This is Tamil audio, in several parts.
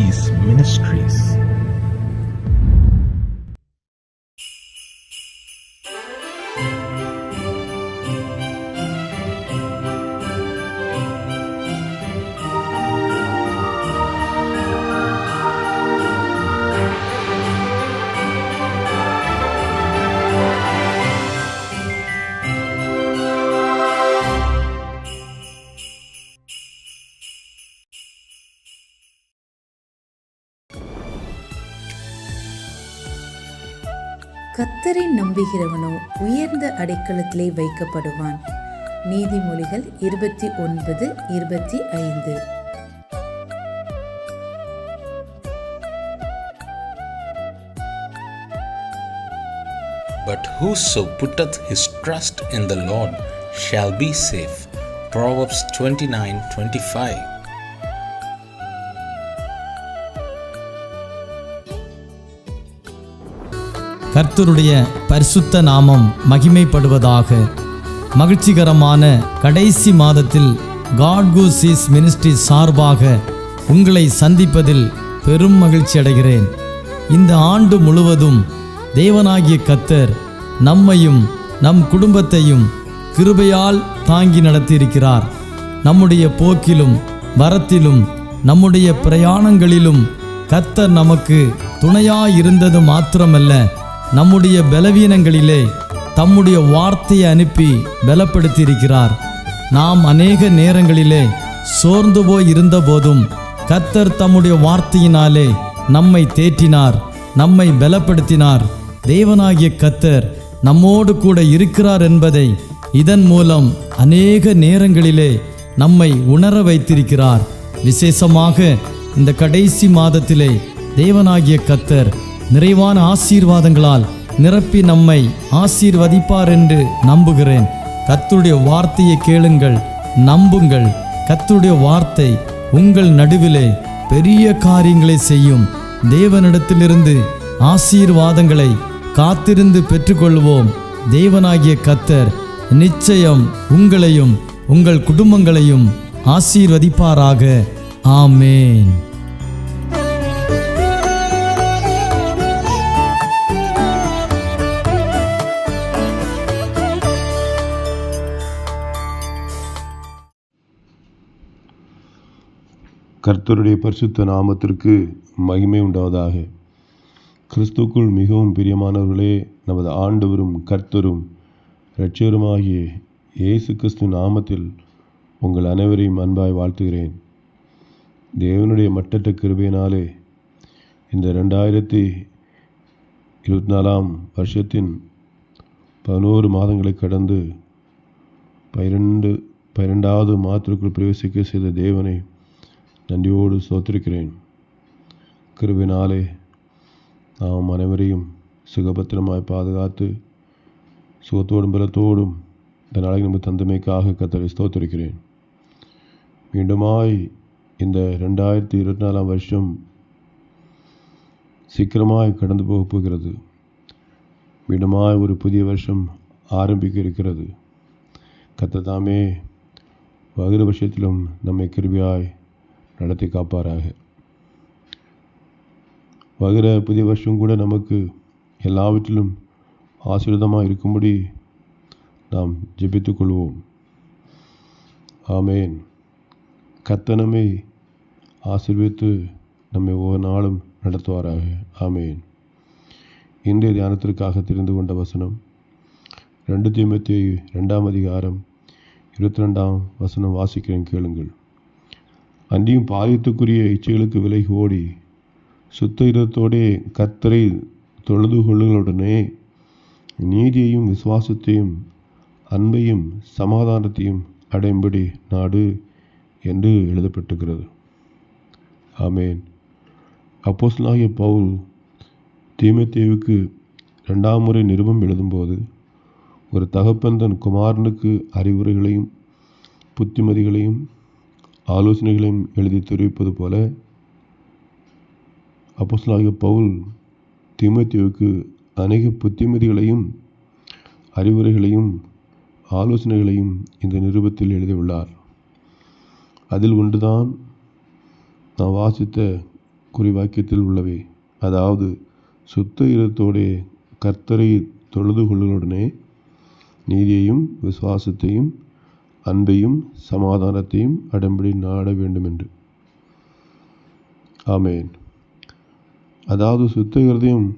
Peace Ministries. கர்த்தரை நம்புகிறவனோ உயர்ந்த அடைக்கலத்திலே வைக்கப்படுவான். நீதிமொழிகள் 29:25. But whoso putteth his trust in the Lord shall be safe. Proverbs 29:25. கர்த்தருடைய பரிசுத்த நாமம் மகிமைப்படுவதாக. மகிழ்ச்சிகரமான கடைசி மாதத்தில் காட் கோ சீஸ் மினிஸ்ட்ரி சார்பாக உங்களை சந்திப்பதில் பெரும் மகிழ்ச்சி அடைகிறேன். இந்த ஆண்டு முழுவதும் தேவனாகிய கர்த்தர் நம்மையும் நம் குடும்பத்தையும் கிருபையால் தாங்கி நடத்தியிருக்கிறார். நம்முடைய போக்கிலும் வரத்திலும் நம்முடைய பிரயாணங்களிலும் கர்த்தர் நமக்கு துணையாயிருந்தது மாத்திரமல்ல, நம்முடைய பலவீனங்களிலே தம்முடைய வார்த்தையை அனுப்பி பலப்படுத்தியிருக்கிறார். நாம் அநேக நேரங்களிலே சோர்ந்து போய் இருந்த போதும் கர்த்தர் தம்முடைய வார்த்தையினாலே நம்மை தேற்றினார், நம்மை பலப்படுத்தினார். தேவனாகிய கர்த்தர் நம்மோடு கூட இருக்கிறார் என்பதை இதன் மூலம் அநேக நேரங்களிலே நம்மை உணர வைத்திருக்கிறார். விசேஷமாக இந்த கடைசி மாதத்திலே தேவனாகிய கர்த்தர் நிறைவான ஆசீர்வாதங்களால் நிரப்பி நம்மை ஆசீர்வதிப்பார் என்று நம்புகிறேன். கர்த்தருடைய வார்த்தையை கேளுங்கள், நம்புங்கள். கர்த்தருடைய வார்த்தை உங்கள் நடுவிலே பெரிய காரியங்களை செய்யும். தேவனிடத்திலிருந்து ஆசீர்வாதங்களை காத்திருந்து பெற்றுக்கொள்வோம். தேவனாகிய கர்த்தர் நிச்சயம் உங்களையும் உங்கள் குடும்பங்களையும் ஆசீர்வதிப்பாராக. ஆமேன். கர்த்தருடைய பரிசுத்த நாமத்திற்கு மகிமை உண்டாவதாக. கிறிஸ்துக்குள் மிகவும் பிரியமானவர்களே, நமது ஆண்டவரும் கர்த்தரும் இரட்சகருமாகிய இயேசு கிறிஸ்து நாமத்தில் உங்கள் அனைவரையும் அன்பாய் வாழ்த்துகிறேன். தேவனுடைய மட்டற்ற கிருபையினாலே இந்த 2024 வருஷத்தின் 11 மாதங்களை கடந்து 12வது மாதத்திற்குள் பிரவேசிக்க செய்த தேவனை நன்றியோடு ஸ்தோத்திரிக்கிறேன். கிருபையினாலே நாம் அனைவரையும் சுகபத்திரமாய் பாதுகாத்து சுகத்தோடும் பலத்தோடும் இந்த நாளை நம்ம தந்தமைக்காக கர்த்தரை ஸ்தோத்திரிக்கிறேன். மீண்டுமாய் இந்த 2024 வருஷம் சீக்கிரமாய் கடந்து போகிறது. மீண்டுமாய் ஒரு புதிய வருஷம் ஆரம்பிக்க இருக்கிறது. கர்த்தர் தாமே வருகிற வருஷத்திலும் நம்மை கிருபையாய் நடத்தி காப்பாராக. வருகிற புதிய வருஷம் கூட நமக்கு எல்லாவற்றிலும் ஆசீர்வாதமாக இருக்கும்படி நாம் ஜெபித்துக் கொள்வோம். ஆமேன். கர்த்தர் நம்மை ஆசீர்வதித்து நம்மை ஒவ்வொரு நாளும் நடத்துவாராக. ஆமேன். இன்றைய தியானத்திற்காக தெரிந்து கொண்ட வசனம் 2 தீமோத்தேயு 2:22 வாசிக்கிறேன், கேளுங்கள். அன்றியும் பாவத்துக்குரிய இச்சைகளுக்கு விலகி ஓடி சுத்த இதத்தோடே கர்த்தரை தொழுது கொள்ளுகளுடனே நீதியையும் விசுவாசத்தையும் அன்பையும் சமாதானத்தையும் அடையும்படி நாடு என்று எழுதப்பட்டிருக்கிறது. ஆமேன். அப்போஸ்தலனாகிய பவுல் தீமோத்தேயுவுக்கு 2ஆம் முறை நிருபம் எழுதும்போது ஒரு தகப்பன் தன் குமாரனுக்கு அறிவுரைகளையும் புத்திமதிகளையும் ஆலோசனைகளையும் எழுதி தெரிவிப்பது போல அப்போஸ்தலனாகிய பவுல் தீமோத்தேயுவுக்கு அநேக புத்திமதிகளையும் அறிவுரைகளையும் ஆலோசனைகளையும் இந்த நிருபத்தில் எழுதியுள்ளார். அதில் ஒன்றுதான் நான் வாசித்த குறிவாக்கியத்தில் உள்ளவை. அதாவது சுத்த இருதயத்தோடே கர்த்தரை தொழுது கொள்ளுடனே நீதியையும் விசுவாசத்தையும் அன்பையும் சமாதானத்தையும் அடம்படி நாட வேண்டும் என்று. ஆமேன். அதாவது சுத்த இருதயம்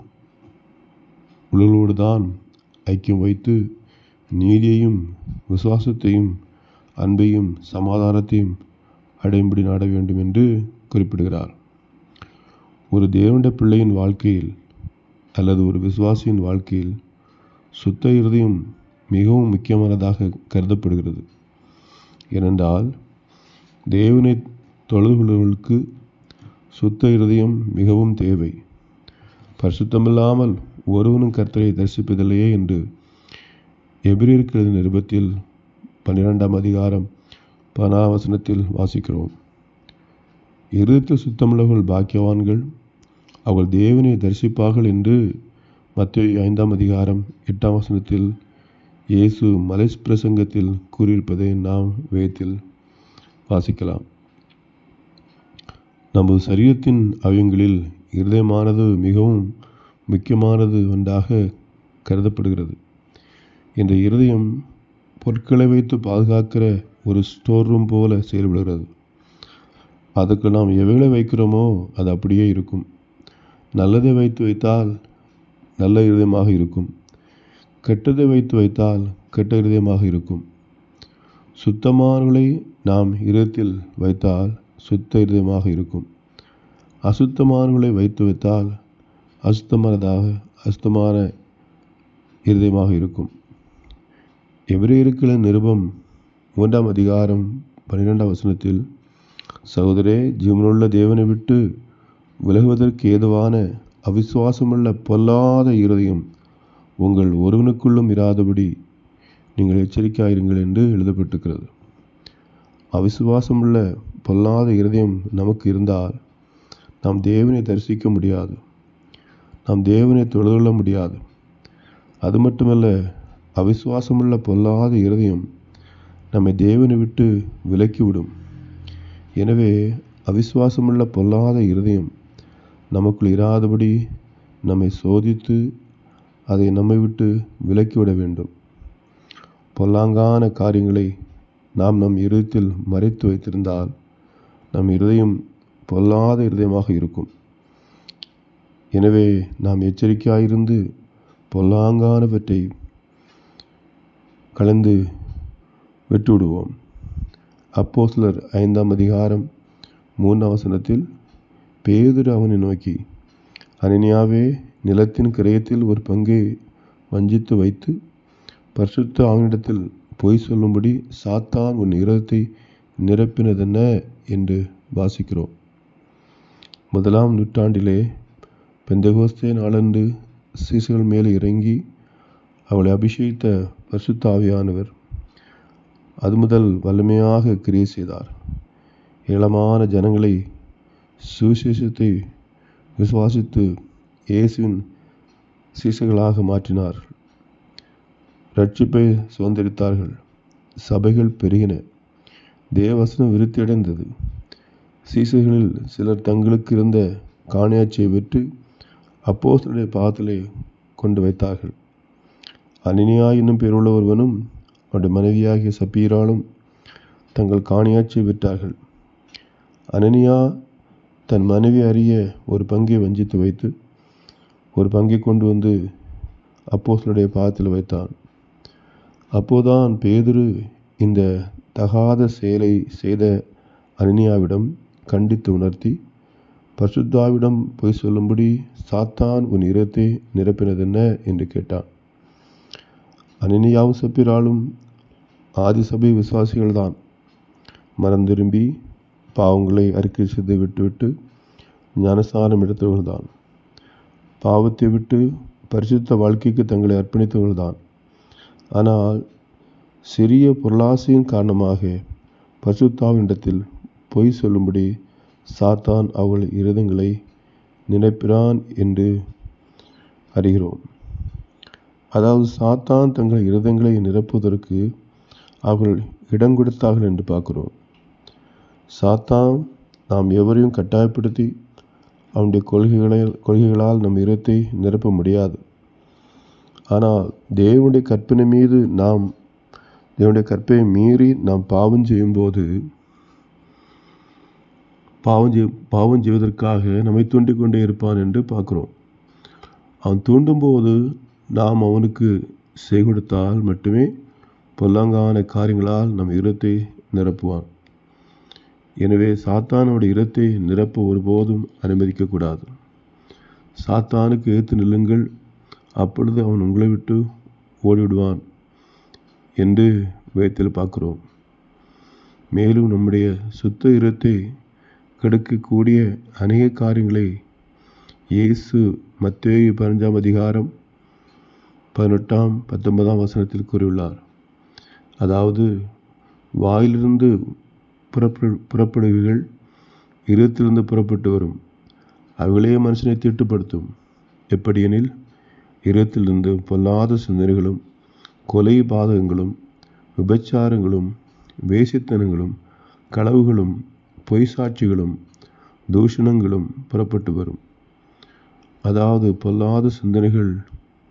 உள்ளோடு தான் ஐக்கியம் வைத்து நீதியையும் விசுவாசத்தையும் அன்பையும் சமாதானத்தையும் அடையும்படி நாட வேண்டும் என்று குறிப்பிடுகிறார். ஒரு தேவனுடைய பிள்ளையின் வாழ்க்கையில் அல்லது ஒரு விசுவாசியின் வாழ்க்கையில் சுத்த இருதயம் மிகவும் முக்கியமானதாக கருதப்படுகிறது. ஏனென்றால் தேவனை தொழுது கொள்வதற்கு சுத்த இருதயம் மிகவும் தேவை. பரிசுத்தமில்லாமல் ஒருவனும் கர்த்தரை தரிசிப்பதில்லையே என்று எபிரேயருக்கு எழுதின நிருபத்தில் 12ஆம் அதிகாரம் 10ஆம் வசனத்தில் வாசிக்கிறோம். இருதயத்தில் சுத்தமுள்ளவர்கள் பாக்கியவான்கள், அவர்கள் தேவனை தரிசிப்பார்கள் என்று மத்தேயு 5ஆம் அதிகாரம் 8ஆம் வசனத்தில் இயேசு மலை பிரசங்கத்தில் கூறியிருப்பதை நாம் வேதத்தில் வாசிக்கலாம். நமது சரீரத்தின் அவயங்களில் இருதயமானது மிகவும் முக்கியமானது ஒன்றாக கருதப்படுகிறது. இந்த இருதயம் பொருட்களை வைத்து பாதுகாக்கிற ஒரு ஸ்டோர் ரூம் போல செயல்படுகிறது. அதுக்கு நாம் எவைகளை வைக்கிறோமோ அது அப்படியே இருக்கும். நல்லதை வைத்து வைத்தால் நல்ல இருதயமாக இருக்கும், கெட்டதை வைத்து வைத்தால் கெட்ட இருதயமாக இருக்கும். சுத்தமானவர்களை நாம் இருதயத்தில் வைத்தால் சுத்த இருதயமாக இருக்கும். அசுத்தமானவர்களை வைத்து வைத்தால் அசுத்தமான இருதயமாக இருக்கும். எபிரேயருக்கு நிருபம் 3ஆம் அதிகாரம் 12ஆம் வசனத்தில், சகோதரே, ஜீவனுள்ள தேவனை விட்டு விலகுவதற்கு ஏதுவான அவிசுவாசமுள்ள பொல்லாத இருதயம் உங்கள் ஒருவனுக்குள்ளும் இராதபடி நீங்கள் எச்சரிக்கையாயிருங்கள் என்று எழுதப்பட்டிருக்கிறது. அவிசுவாசமுள்ள பொல்லாத இருதயம் நமக்கு இருந்தால் நாம் தேவனை தரிசிக்க முடியாது, நாம் தேவனை தொழுது கொள்ள முடியாது. அது மட்டுமல்ல, அவிசுவாசமுள்ள பொல்லாத இருதயம் நம்மை தேவனை விட்டு விலக்கிவிடும். எனவே அவிசுவாசமுள்ள பொல்லாத இருதயம் நமக்குள் இராதபடி நம்மை சோதித்து அதை நம்மை விட்டு விலக்கிவிட வேண்டும். பொல்லாங்கான காரியங்களை நாம் நம் இருதயத்தில் மறைத்து வைத்திருந்தால் நம் இருதயம் பொல்லாத இருதயமாக இருக்கும். எனவே நாம் எச்சரிக்கையாயிருந்து பொல்லாங்கானவற்றை கலந்து விட்டுவிடுவோம். அப்போஸ்தலர் 5ஆம் அதிகாரம் 3ஆம் வசனத்தில் பேதுரு அவனை நோக்கி, அனனியாவே, நிலத்தின் கிரயத்தில் ஒரு பங்கை வஞ்சித்து வைத்து பரிசுத்த ஆவினிடத்தில் பொய் சொல்லும்படி சாத்தான் உன் இருதயத்தை நிரப்பினதென்ன என்று வாசிக்கிறோம். 1ஆம் நூற்றாண்டிலே பெந்தெகோஸ்தே நாளன்று சீசர்கள் மேலே இறங்கி அவளை அபிஷேகித்த பரிசுத்த ஆவியானவர் அது முதல் வல்லமையாக கிரியை செய்தார். ஏளமான ஜனங்களை சுவிசேஷத்தை விசுவாசித்து இயேசுவின் சீசர்களாக மாற்றினார். ரட்சிப்பை சுதந்திரித்தார்கள். சபைகள் பெருகின. தேவவசனம் விருத்தியடைந்தது. சீசர்களில் சிலர் தங்களுக்கு இருந்த காணியாட்சியை விற்று அப்போஸ்தலருடைய பாதத்திலே கொண்டு வைத்தார்கள். அனனியா என்னும் பேருள்ள ஒருவனும் அவருடைய மனைவியாகிய சப்பீராலும் தங்கள் காணியாட்சியை விற்றார்கள். அனனியா தன் மனைவி அறிய ஒரு பங்கை வஞ்சித்து வைத்து ஒரு பங்கை கொண்டு வந்து அப்போஸ்தலருடைய பாதத்தில் வைத்தான். அப்போதான் பேதுரு இந்த தகாத செயலை செய்த அனனியாவிடம் கண்டித்து உணர்த்தி, பரிசுத்தாவிடம் பொய் சொல்லும்படி சாத்தான் உன் இருதயத்தை நிரப்பினதென்ன என்று கேட்டான். அனனியாவும் சப்பீராலும் ஆதி சபை விசுவாசிகள்தான். மனம் திரும்பி பாவங்களை அறிக்கை செய்து விட்டுவிட்டு ஞானஸ்நானம் எடுத்தவர்கள்தான். பாவத்தை விட்டு பரிசுத்த வாழ்க்கைக்கு தங்களை அர்ப்பணித்தவர்கள்தான். ஆனால் சிறிய பொருளாசையின் காரணமாக பரிசுத்தாவினிடத்தில் பொய் சொல்லும்படி சாத்தான் அவள் இருதயங்களை நினைப்பிறான் என்று அறிகிறோம். அதாவது சாத்தான் தங்கள் இருதயங்களை நிரப்புவதற்கு அவர்கள் இடம் கொடுத்தார்கள் என்று பார்க்கிறோம். சாத்தான் நாம் எவரையும் கட்டாயப்படுத்தி அவனுடைய கொள்கைகளால் நம் இருதயத்தை நிரப்ப முடியாது. ஆனால் தேவனுடைய கற்பனை மீது தேவனுடைய கற்பனை மீறி நாம் பாவம் செய்யும்போது பாவம் செய்வதற்காக நம்மை தூண்டிக் கொண்டே இருப்பான் என்று பார்க்குறோம். அவன் தூண்டும்போது நாம் அவனுக்கு செய்கொடுத்தால் மட்டுமே பொல்லாங்கான காரியங்களால் நம் இருதயத்தை நிரப்புவான். எனவே சாத்தானுடைய இருதயத்தை நிரப்ப ஒருபோதும் அனுமதிக்கக்கூடாது. சாத்தானுக்கு எதிர்த்து நில்லுங்கள், அப்பொழுது அவன் உங்களை விட்டு ஓடிவிடுவான் என்று வேதத்தில் பார்க்கிறோம். மேலும் நம்முடைய சுத்த இருதயத்தை கெடுக்கக்கூடிய அநேக காரியங்களை இயேசு மத்தேயு 15 அதிகாரம் 18-19 வசனத்தில் கூறியுள்ளார். அதாவது வாயிலிருந்து புறப்படுகைகள் இருதயத்திலிருந்து புறப்பட்டு வரும், அவைகளே மனுஷனை தீட்டுப்படுத்தும். எப்படியெனில் இருதயத்திலிருந்து பொல்லாத சிந்தனைகளும் கொலை பாதகங்களும் விபச்சாரங்களும் வேசித்தனங்களும் களவுகளும் பொய் சாட்சிகளும் தூஷணங்களும் புறப்பட்டு வரும். அதாவது பொல்லாத சிந்தனைகள்,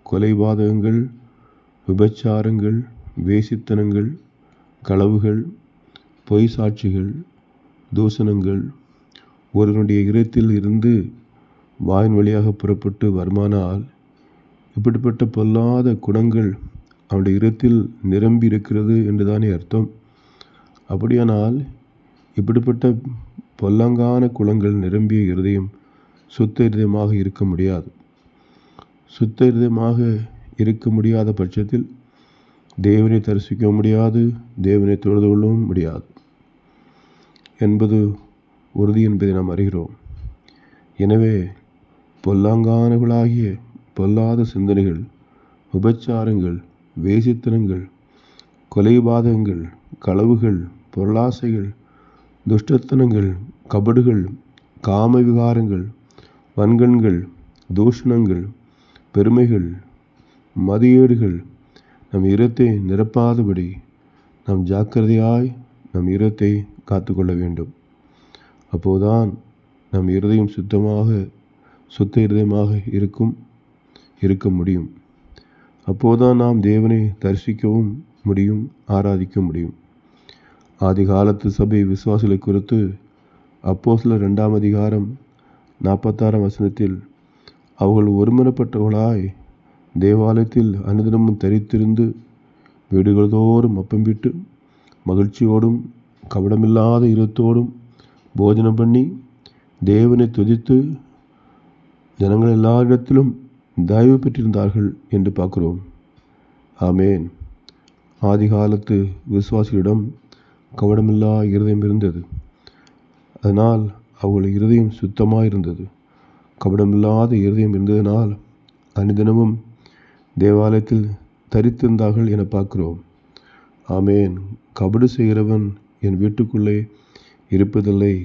கொலைபாதகங்கள், விபச்சாரங்கள், வேசித்தனங்கள், களவுகள், பொய் சாட்சிகள், தூஷணங்கள் ஒருவனுடைய இதயத்தில் இருந்து வாயின் வழியாக புறப்பட்டு வருமானால், இப்படிப்பட்ட பொல்லாத குணங்கள் அவனுடைய இதயத்தில் நிரம்பி இருக்கிறது என்றுதானே அர்த்தம். அப்படியானால் இப்படிப்பட்ட பொல்லாங்கான குணங்கள் நிரம்பிய இருதயம் சுத்த இருதயமாக இருக்க முடியாது. சுத்த இருதயமாக இருக்க முடியாத பட்சத்தில் தேவனை தரிசிக்க முடியாது, தேவனை தொழுது கொள்ளவும் முடியாது என்பது உறுதி என்பதை நாம் அறிகிறோம். எனவே பொல்லாங்கானவர்களாகிய பொல்லாத சிந்தனைகள், விபச்சாரங்கள், வேசித்தனங்கள், கொலைபாதகங்கள், களவுகள், பொருளாசைகள், துஷ்டத்தனங்கள், கபடுகள், காம விகாரங்கள், வன்கண்கள், தூஷணங்கள், பெருமைகள், மதியேடுகள் நம் இருதயத்தை நிரப்பாதபடி நாம் ஜாக்கிரதையாய் நம் இருதயத்தை காத்துக்கொள்ள வேண்டும். அப்போதுதான் நம் இருதயம் சுத்த இருதயமாக இருக்க முடியும். அப்போதுதான் நாம் தேவனை தரிசிக்கவும் முடியும், ஆராதிக்க முடியும். ஆதி காலத்து சபை விசுவாசிகளை குறித்து அப்போஸ்தலர் 2 அதிகாரம் 46 வசனத்தில் அவர்கள் ஒருமனப்பட்டவர்களாய் தேவாலயத்தில் அனுதினமும் தரித்திருந்து வீடுகள் தோறும் அப்பம்பிட்டு மகிழ்ச்சியோடும் கபடமில்லாத இருத்தோடும் போஜனம் பண்ணி தேவனை துதித்து ஜனங்கள் எல்லாரிடத்திலும் தயவு பெற்றிருந்தார்கள் என்று பார்க்கிறோம். ஆமேன். ஆதி காலத்து விசுவாசிகளிடம் கபடமில்லா இருதயம் இருந்தது. அதனால் அவர்கள் இருதயம் சுத்தமாக இருந்தது. கபடமில்லாத இருதயம் இருந்ததனால் அனுதினமும் தேவாலயத்தில் தரித்திருந்தார்கள் என பார்க்கிறோம். ஆமேன். கபடு செய்கிறவன் என் வீட்டுக்குள்ளே இருப்பதில்லை,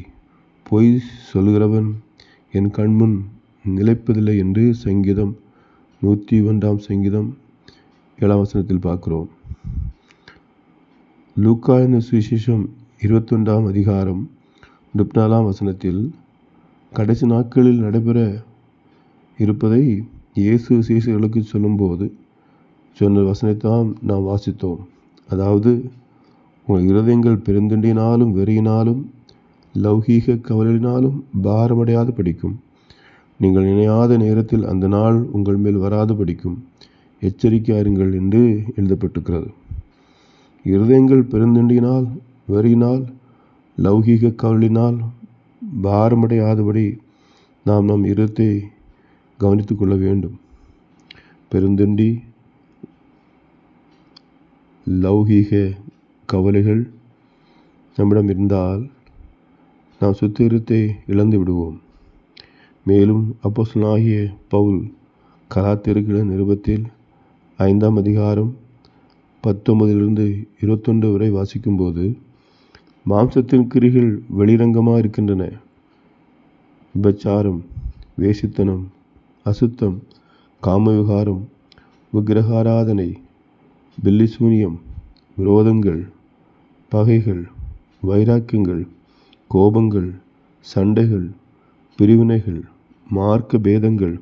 பொய் சொல்கிறவன் என் கண்முன் நிலைப்பதில்லை என்று சங்கீதம் 101 சங்கீதம் 7 வசனத்தில் பார்க்கிறோம். லூக்கா என்னும் சுவிசேஷம் 21 அதிகாரம் 34 வசனத்தில் கடைசி நாட்களில் நடைபெற இருப்பதை இயேசு சீசர்களுக்கு சொல்லும்போது சொன்ன வசனத்தான் நாம் வாசித்தோம். அதாவது, உங்கள் இருதயங்கள் பெருந்தண்டியினாலும் வெறியினாலும் லௌகீக கவலையினாலும் பாரமடையாது படிக்கும். நீங்கள் நினையாத நேரத்தில் அந்த நாள் உங்கள் மேல் வராது படிக்கும். எச்சரிக்கையாருங்கள் என்று எழுதப்பட்டிருக்கிறது. இருதயங்கள் பெருந்தண்டியினால் வெறியினால் லௌகீக கவலினால் பாரமடையாதபடி நாம் நம் இருதயத்தை கவனித்து கொள்ள வேண்டும். பெருந்தண்டி, லௌகீக கவலைகள் நம்மிடம் இருந்தால் நாம் சுத்த இருதயத்தை இழந்து விடுவோம். மேலும் அப்போஸ்தலனாகிய பவுல் கலாத்தியருக்கு நிருபத்தில் 5 அதிகாரம் 19 21 வரை வாசிக்கும்போது, மாம்சத்தின் கிரிகள் வெளிரங்கமாக இருக்கின்றன. விபச்சாரம், வேசித்தனம், அசுத்தம், காமவிகாரம், விக்கிரகாராதனை, பில்லிசூனியம், விரோதங்கள், பகைகள், வைராக்கியங்கள், கோபங்கள், சண்டைகள், பிரிவினைகள், மார்க்க பேதங்கள்,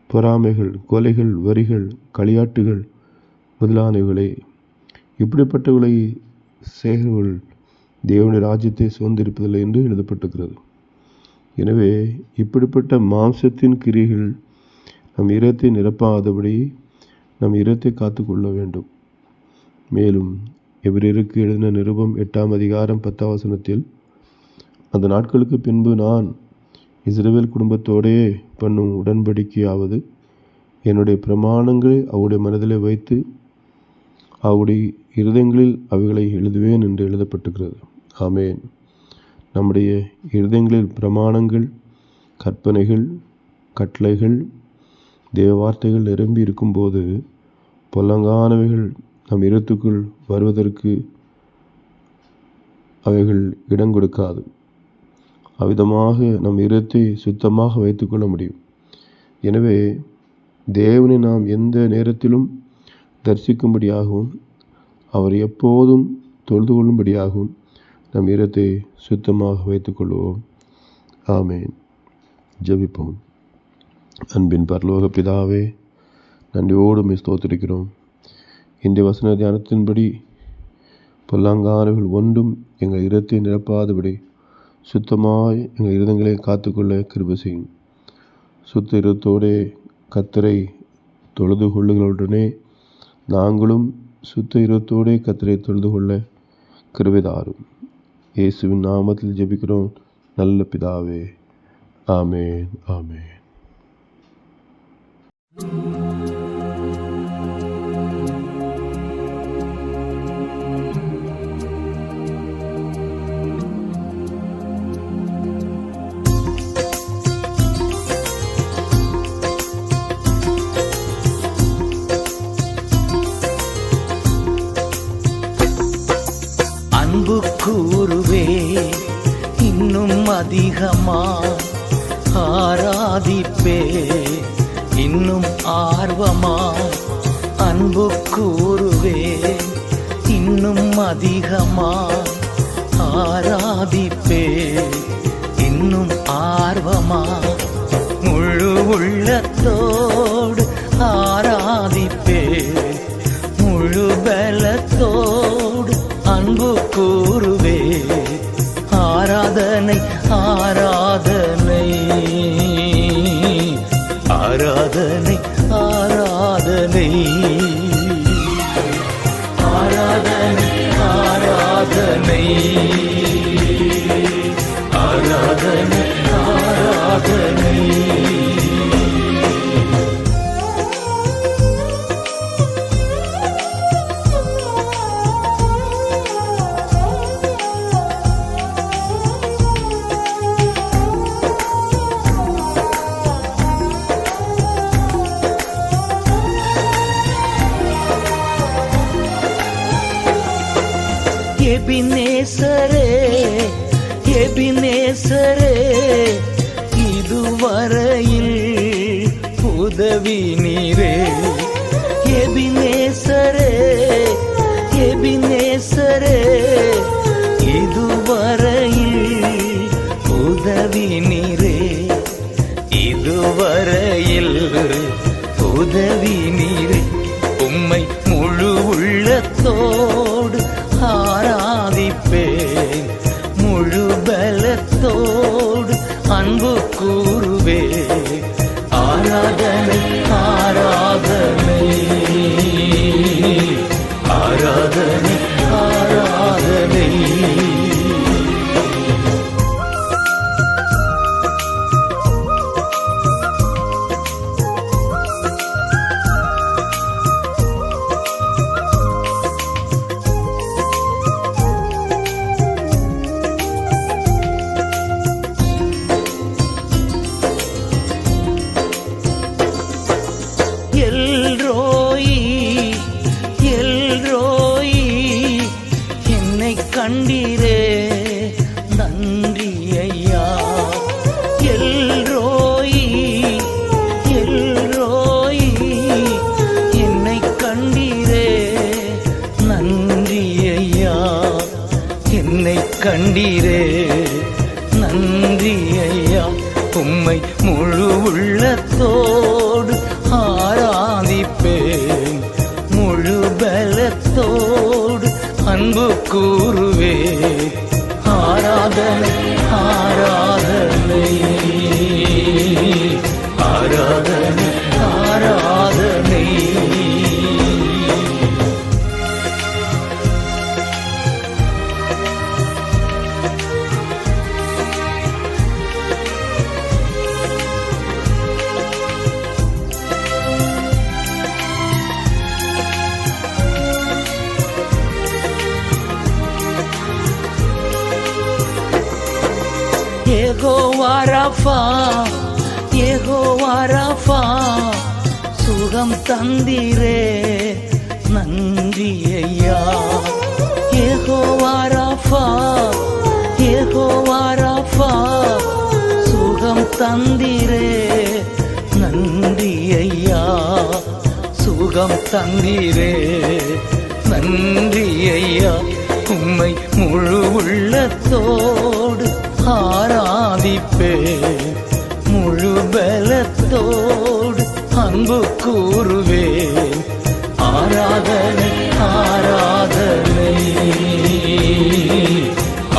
பொறாமைகள், கொலைகள், வரிகள், களியாட்டுகள் முதலானவைகளை, இப்படிப்பட்டவர்களை செய்கிறவர்கள் தேவனுடைய ராஜ்யத்தை சுதந்திரிப்பதில்லை என்று எழுதப்பட்டிருக்கிறது. எனவே இப்படிப்பட்ட மாம்சத்தின் கிரியைகள் நம் இரத்தை நிரப்பாதபடி நம் இரத்தை காத்து கொள்ள வேண்டும். மேலும் எபிரெயருக்கு எழுதின நிருபம் 8ஆம் அதிகாரம் 10ஆம் வசனத்தில், அந்த நாட்களுக்கு பின்பு நான் இஸ்ரவேல் குடும்பத்தோடே பண்ணும் உடன்படிக்கையாவது என்னுடைய பிரமாணங்களை அவருடைய மனதிலே வைத்து அவருடைய இருதயங்களில் அவைகளை எழுதுவேன் என்று எழுதப்பட்டிருக்கிறது. ஆமேன். நம்முடைய இருதயங்களில் பிரமாணங்கள், கற்பனைகள், கட்டளைகள், தேவ வார்த்தைகள் நிரம்பி இருக்கும்போது பொல்லாங்கானவைகள் நம் இருத்துக்குள் வருவதற்கு அவைகள் இடம் கொடுக்காது. அவ்விதமாக நம் இருத்தை சுத்தமாக வைத்துக்கொள்ள முடியும். எனவே தேவனை நாம் எந்த நேரத்திலும் தரிசிக்கும்படியாகவும் அவர் எப்போதும் தொழுது கொள்ளும்படியாகவும் நம் இரத்தை சுத்தமாக வைத்துக்கொள்வோம். ஆமேன். ஜெபிப்போம். அன்பின் பரலோக பிதாவே, நன்றியோடு ஸ்தோத்திரிக்கிறோம். இன்றைய வசன தியானத்தின்படி பொல்லாங்கானவர்கள் ஒன்றும் எங்கள் இரத்தை நிரப்பாதபடி சுத்தமாய் எங்கள் இருதயங்களை காத்துக்கொள்ள கிருபை செய்யும். சுத்த இருதத்தோடே கர்த்தரை தொழுது கொள்ளுகளுடனே நாங்களும் சுத்த இருதத்தோடே கர்த்தரை தொழுது கொள்ள கிருபை தாரும். இயேசுவின் நாமத்தில் ஜெபிக்கிறோம் நல்ல பிதாவே. ஆமேன். ஆமேன். அன்பு கூறுவே இன்னும் அதிகமா, ஆராதிப்பே இன்னும் ஆர்வமா. அன்பு கூறுவே இன்னும் அதிகமா, ஆராதிப்பே இன்னும் ஆர்வமா. முழு உள்ளத்தோடு ஆராதிப்பே, முழு பலத்தோடு அன்பு கூறுவே. ஆராதனை ஆராதனை ஆராதனை ஆராதனை ஆராதனை ஆராதனை ஆராதனை ஆராதனை. எபினேசரே எபினேசரே, இதுவரையில் உதவி நீரே. எபினேசரே எபினேசரே, இதுவரையில் உதவி நீரே. இதுவரையில் உதவி நீரே. உம்மை முழு உள்ளத்தோடு ஆராதிப்பேன், முழு பலத்தோடு அன்பு கூறுவே. ஆராதனை ஆராதனை ஆராதனை ஆராதனை. எல்ரோயி எல்ரோயி, என்னை கண்டீரே நன்றி ஐயா. எல்ரோயி எல்ரோயி, என்னை கண்டீரே நன்றி ஐயா. என்னை கண்டீரே நன்றி யெகோவா ராஃபா, யெகோவா ராஃபா, சுகம் தந்தீரே நன்றி ஐயா. யெகோவா ராஃபா, யெகோவா ராஃபா, சுகம் தந்தீரே நன்றி ஐயா. சுகம் தந்தீரே நன்றி ஐயா. உம்மை முழு உள்ளத்தோடு ஆராதிப்பேன், முழு பலத்தோடு அன்பு கூறுவேன். ஆராதனை ஆராதனை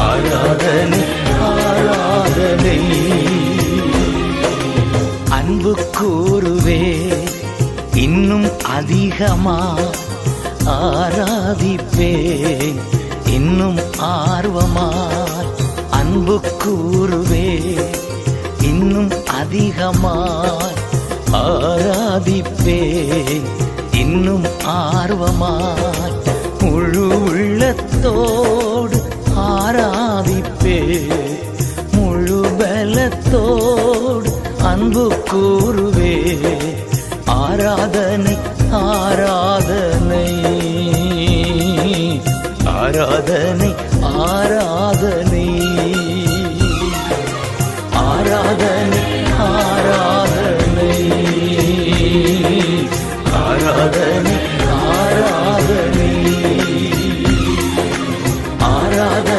ஆராதனை ஆராதனை. அன்பு கூறுவேன் இன்னும் அதிகமா, ஆராதிப்பேன் இன்னும் ஆர்வமாய். அன்பு கூறுவேன் இன்னும் அதிகமாய், ஆராதிப்பேன் இன்னும் ஆர்வமாய். முழு உள்ளத்தோடு ஆராதிப்பேன், முழு பலத்தோடு அன்பு கூறுவேன். ஆராதனை ஆராதனை ஆராதனை ஆராதனை ஆராதனை ஆராதனை ஆராதனை ஆராதனை ஆராதனை